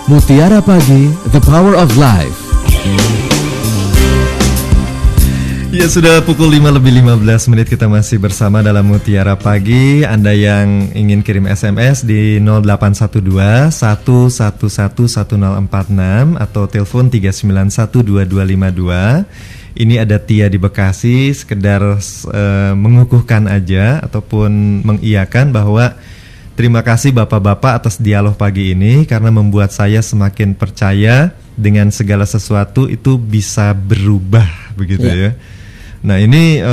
Mutiara Pagi, The Power of Life. Ya, sudah pukul 5:15 kita masih bersama dalam Mutiara Pagi. Anda yang ingin kirim SMS di 0812 111 1046 atau telepon 3912252. Ini ada Tia di Bekasi, sekedar mengukuhkan aja ataupun mengiyakan bahwa terima kasih Bapak-Bapak atas dialog pagi ini karena membuat saya semakin percaya dengan segala sesuatu itu bisa berubah, begitu ya. Nah ini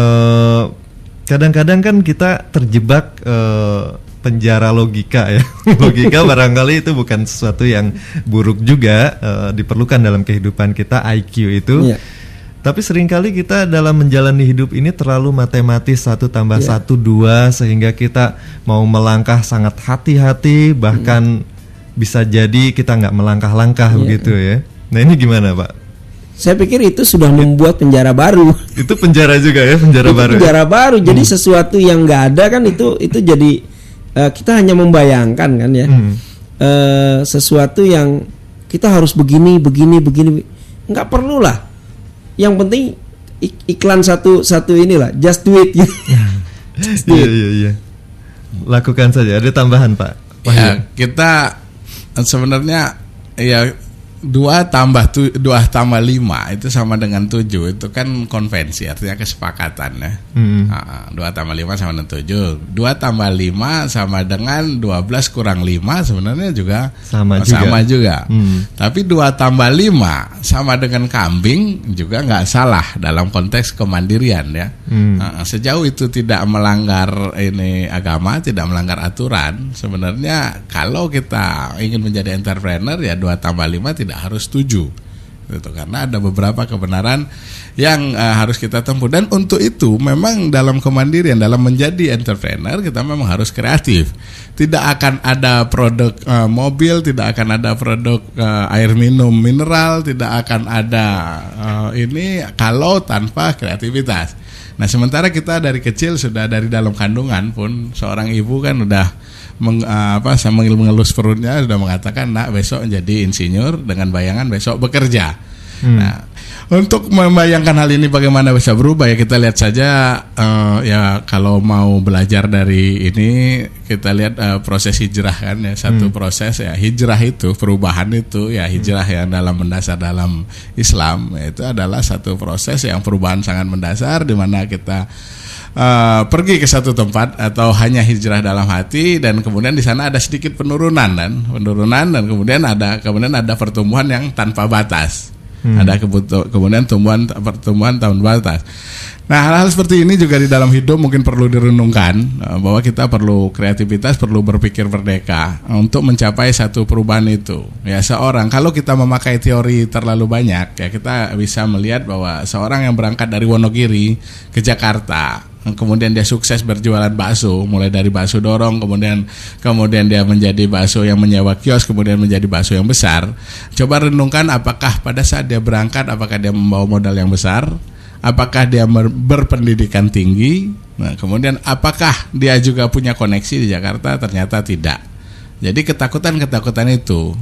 kadang-kadang kan kita terjebak penjara logika ya. Logika barangkali itu bukan sesuatu yang buruk juga, diperlukan dalam kehidupan kita, IQ itu. Tapi seringkali kita dalam menjalani hidup ini terlalu matematis, 1 tambah 1 2, sehingga kita mau melangkah sangat hati-hati, bahkan bisa jadi kita nggak melangkah-langkah begitu ya. Nah ini gimana Pak? Saya pikir itu sudah membuat penjara baru. Itu penjara juga ya, penjara baru. Penjara baru. Jadi sesuatu yang nggak ada kan itu jadi kita hanya membayangkan kan ya. Sesuatu yang kita harus begini. Nggak perlu lah. Yang penting iklan satu inilah, just do it. Iya. Lakukan saja. Ada tambahan Pak? Ya, kita sebenarnya ya 2 tambah 5 itu sama dengan 7. Itu kan konvensi, artinya kesepakatan ya. 2 tambah 5 sama dengan 7. 2 tambah 5 sama dengan 12 kurang 5 sebenarnya juga sama juga. Tapi 2 tambah 5 sama dengan kambing juga nggak salah dalam konteks kemandirian ya. Sejauh itu tidak melanggar ini agama, tidak melanggar aturan, sebenarnya kalau kita ingin menjadi entrepreneur ya 2 tambah 5 tidak harus 7 gitu, karena ada beberapa kebenaran yang harus kita tempuh. Dan untuk itu memang dalam kemandirian, dalam menjadi entrepreneur kita memang harus kreatif. Tidak akan ada produk mobil, tidak akan ada produk air minum mineral, tidak akan ada ini kalau tanpa kreativitas. Nah sementara kita dari kecil sudah dari dalam kandungan pun seorang ibu kan udah sambil mengelus perutnya sudah mengatakan, nak besok jadi insinyur dengan bayangan besok bekerja. Nah, untuk membayangkan hal ini bagaimana bisa berubah ya kita lihat saja ya kalau mau belajar dari ini kita lihat proses hijrah kan ya, satu proses ya hijrah itu perubahan itu ya hijrah yang dalam mendasar dalam Islam itu adalah satu proses yang perubahan sangat mendasar di mana kita pergi ke satu tempat atau hanya hijrah dalam hati dan kemudian di sana ada sedikit penurunan dan kemudian ada pertumbuhan yang tanpa batas. Ada kemudian pertumbuhan tanpa batas. Nah, hal-hal seperti ini juga di dalam hidup mungkin perlu direnungkan bahwa kita perlu kreativitas, perlu berpikir merdeka untuk mencapai satu perubahan itu. Ya, kalau kita memakai teori terlalu banyak, ya kita bisa melihat bahwa seorang yang berangkat dari Wonogiri ke Jakarta, kemudian dia sukses berjualan bakso, mulai dari bakso dorong, kemudian dia menjadi bakso yang menyewa kios, kemudian menjadi bakso yang besar. Coba renungkan apakah pada saat dia berangkat, apakah dia membawa modal yang besar, apakah dia berpendidikan tinggi, nah, kemudian apakah dia juga punya koneksi di Jakarta? Ternyata tidak. Jadi ketakutan itu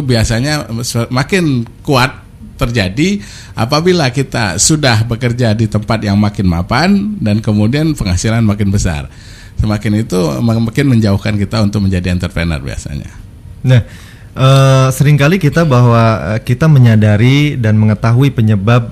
biasanya makin kuat terjadi apabila kita sudah bekerja di tempat yang makin mapan dan kemudian penghasilan makin besar. Semakin itu makin menjauhkan kita untuk menjadi entrepreneur biasanya. Nah, seringkali kita menyadari dan mengetahui penyebab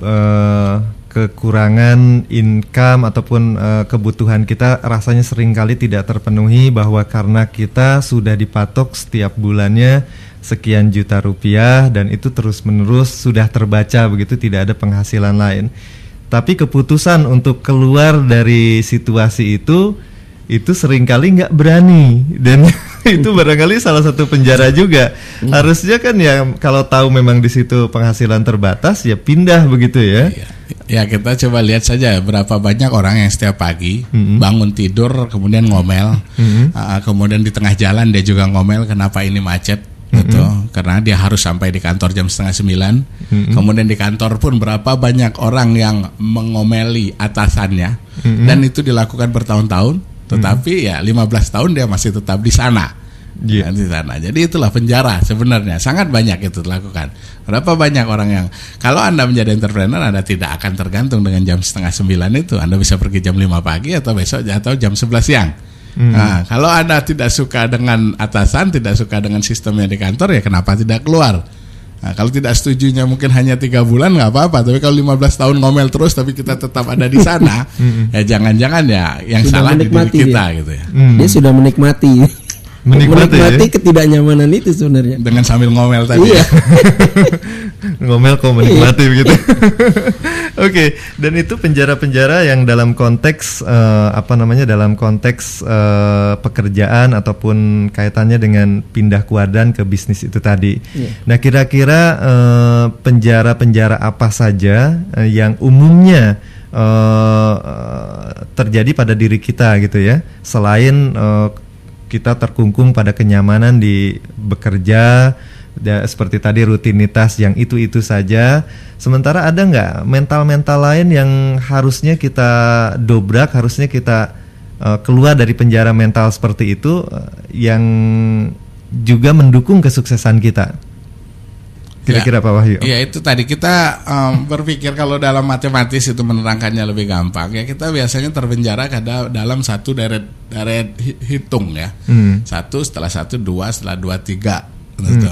kekurangan income ataupun kebutuhan kita rasanya seringkali tidak terpenuhi, bahwa karena kita sudah dipatok setiap bulannya sekian juta rupiah dan itu terus-menerus sudah terbaca begitu, tidak ada penghasilan lain. Tapi keputusan untuk keluar dari situasi itu seringkali nggak berani dan itu barangkali salah satu penjara juga. Harusnya kan ya kalau tahu memang di situ penghasilan terbatas ya pindah begitu ya. Ya kita coba lihat saja berapa banyak orang yang setiap pagi bangun tidur kemudian ngomel, kemudian di tengah jalan dia juga ngomel kenapa ini macet. Gitu, karena dia harus sampai di kantor jam 8:30. Kemudian di kantor pun berapa banyak orang yang mengomeli atasannya, dan itu dilakukan bertahun-tahun. Tetapi ya 15 tahun dia masih tetap di sana. Nah, di sana. Jadi itulah penjara sebenarnya, sangat banyak itu dilakukan. Berapa banyak orang yang kalau Anda menjadi entrepreneur, Anda tidak akan tergantung dengan jam 8:30 itu. Anda bisa pergi jam 5 pagi atau besok atau jam 11 siang. Nah, kalau Anda tidak suka dengan atasan, tidak suka dengan sistemnya di kantor, ya kenapa tidak keluar? Nah, kalau tidak setujunya mungkin hanya 3 bulan nggak apa-apa, tapi kalau 15 tahun ngomel terus tapi kita tetap ada di sana, ya jangan-jangan ya yang Sudah salah di diri kita dia. gitu ya. Dia sudah menikmati Menikmati ketidaknyamanan itu sebenarnya. Dengan sambil ngomel tadi. Iya. Ngomel kok menikmati begitu. Oke, dan itu penjara-penjara yang dalam konteks dalam konteks pekerjaan ataupun kaitannya dengan pindah kuadran ke bisnis itu tadi. Nah, kira-kira penjara-penjara apa saja yang umumnya terjadi pada diri kita gitu ya, selain kita terkungkung pada kenyamanan di bekerja, seperti tadi rutinitas yang itu saja. Sementara ada nggak mental-mental lain yang harusnya kita dobrak, harusnya kita keluar dari penjara mental seperti itu, yang juga mendukung kesuksesan kita? Kira-kira Pak Wahyu? Iya, itu tadi kita berpikir kalau dalam matematis itu menerangkannya lebih gampang. Ya kita biasanya terpenjara dalam satu deret hitung ya. 1 setelah 1 2 setelah 2 3 gitu.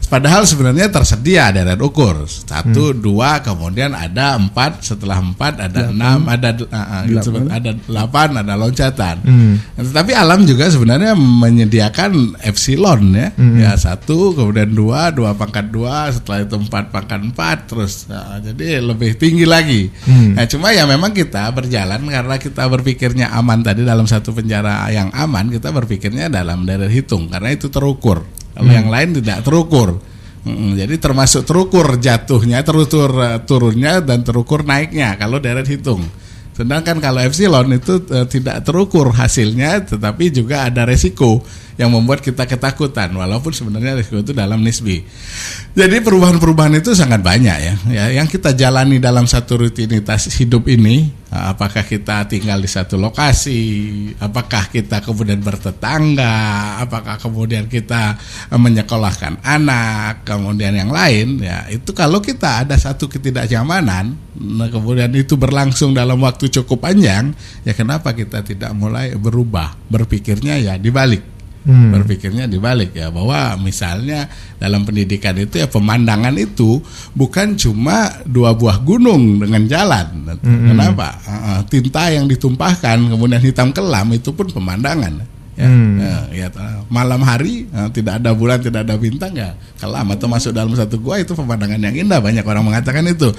Padahal sebenarnya tersedia deret ukur 1 2, kemudian ada 4, setelah 4 ada 6, ada 8, ada loncatan. Tetapi alam juga sebenarnya menyediakan epsilon ya. Ya 1, kemudian 2 pangkat 2, setelah itu 4 pangkat 4 terus. Jadi lebih tinggi lagi. Nah, cuma ya memang kita berjalan karena kita berpikirnya aman tadi, dalam satu penjara yang aman kita berpikirnya dalam deret hitung karena itu terukur. Kalau yang lain tidak terukur. Jadi termasuk terukur jatuhnya, terukur turunnya, dan terukur naiknya kalau deret hitung. Sedangkan kalau epsilon itu tidak terukur hasilnya, tetapi juga ada resiko yang membuat kita ketakutan, walaupun sebenarnya resiko itu dalam nisbi. Jadi perubahan-perubahan itu sangat banyak ya yang kita jalani dalam satu rutinitas hidup ini. Apakah kita tinggal di satu lokasi, apakah kita kemudian bertetangga, apakah kemudian kita menyekolahkan anak, kemudian yang lain ya, itu kalau kita ada satu ketidaknyamanan, nah kemudian itu berlangsung dalam waktu cukup panjang, ya kenapa kita tidak mulai berubah berpikirnya ya dibalik. Berpikirnya dibalik ya, bahwa misalnya dalam pendidikan itu ya pemandangan itu bukan cuma 2 buah gunung dengan jalan. Kenapa? Tinta yang ditumpahkan kemudian hitam kelam itu pun pemandangan. Ya, malam hari tidak ada bulan, tidak ada bintang ya kelam, atau masuk dalam satu gua itu pemandangan yang indah, banyak orang mengatakan itu.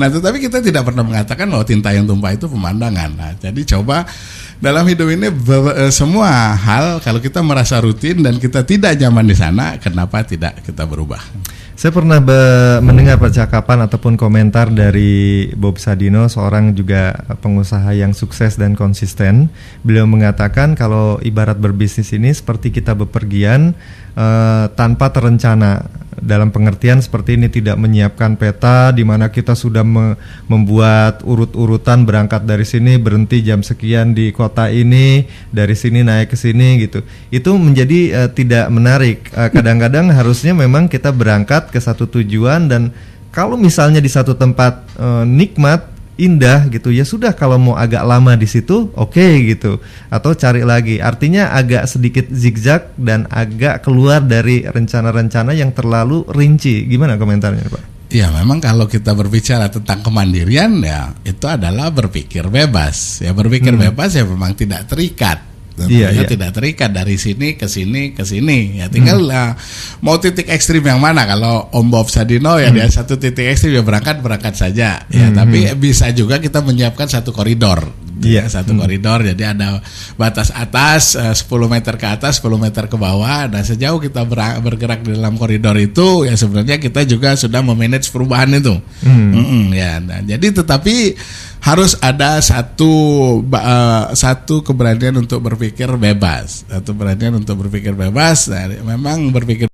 Nah, tetapi kita tidak pernah mengatakan bahwa tinta yang tumpah itu pemandangan. Nah, jadi coba dalam hidup ini semua hal kalau kita merasa rutin dan kita tidak nyaman di sana, kenapa tidak kita berubah? Saya pernah mendengar percakapan ataupun komentar dari Bob Sadino, seorang juga pengusaha yang sukses dan konsisten. Beliau mengatakan kalau ibarat berbisnis ini seperti kita bepergian tanpa terencana. Dalam pengertian seperti ini, tidak menyiapkan peta di mana kita sudah membuat urut-urutan, berangkat dari sini, berhenti jam sekian di kota ini, dari sini naik ke sini gitu. Itu menjadi tidak menarik. Kadang-kadang harusnya memang kita berangkat ke satu tujuan, dan kalau misalnya di satu tempat nikmat, indah gitu ya sudah, kalau mau agak lama di situ oke gitu, atau cari lagi. Artinya agak sedikit zigzag dan agak keluar dari rencana-rencana yang terlalu rinci. Gimana komentarnya Pak? Ya memang kalau kita berbicara tentang kemandirian ya itu adalah berpikir bebas. Ya berpikir bebas ya memang tidak terikat. Tentunya tidak terikat dari sini ke sini ke sini. Ya tinggal mau titik ekstrim yang mana. Kalau Om Bob Sadino ya dia satu titik ekstrim ya berangkat saja. Ya tapi bisa juga kita menyiapkan satu koridor. Ya, satu koridor, jadi ada batas atas 10 meter ke atas, 10 meter ke bawah. Dan sejauh kita bergerak di dalam koridor itu ya sebenarnya kita juga sudah memanage perubahan itu. Ya, nah, jadi tetapi harus ada satu keberanian untuk berpikir bebas. Satu keberanian untuk berpikir bebas. Nah, memang berpikir